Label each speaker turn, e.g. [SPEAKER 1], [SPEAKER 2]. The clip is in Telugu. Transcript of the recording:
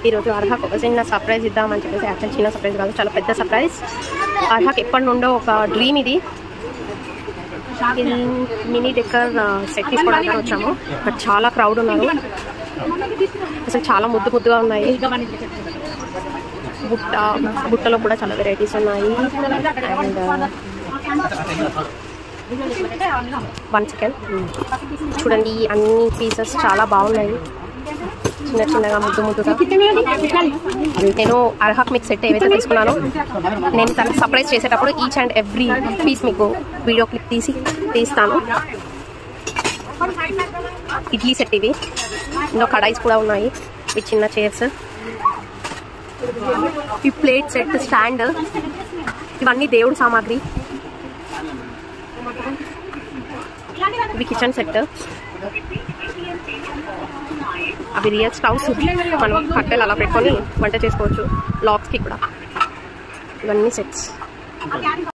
[SPEAKER 1] ఈరోజు అర్హకు ఒక చిన్న సర్ప్రైజ్ ఇద్దామని చెప్పేసి, యాక్చువల్ చిన్న సర్ప్రైజ్ కాదు, చాలా పెద్ద సర్ప్రైజ్. అర్హకు ఎప్పటి నుండో ఒక డ్రీమ్ ఇది. మినీ డెక్కర్ సెట్ తీసుకోవడానికి వచ్చాము. బట్ చాలా క్రౌడ్ ఉన్నారు, అసలు చాలా ముద్దుగా ఉన్నాయి. బుట్టలో కూడా చాలా వెరైటీస్ ఉన్నాయి. అండ్ 1 సెకండ్ చూడండి, అన్ని పీసెస్ చాలా బాగున్నాయి, చిన్నగా ముద్దుగా. నేను అర్హక్ మీకు సెట్ ఏవైతే తీసుకున్నానో, నేను తనకు సర్ప్రైజ్ చేసేటప్పుడు ఈచ్ అండ్ ఎవ్రీ పీస్ మీకు వీడియో క్లిప్ తీస్తాను. ఇడ్లీ సెట్ ఇవి, ఇందులో కడాయిస్ కూడా ఉన్నాయి, ఇవి చిన్న చైర్స్, ఈ ప్లేట్ సెట్, స్టాండ్, ఇవన్నీ దేవుడి సామాగ్రి. ఇవి కిచెన్ సెట్, అవి రియల్ స్టవ్స్, మనం కట్టెలు అలా పెట్టుకొని వంట చేసుకోవచ్చు. లాక్స్కి కూడా ఇవన్నీ సెట్స్.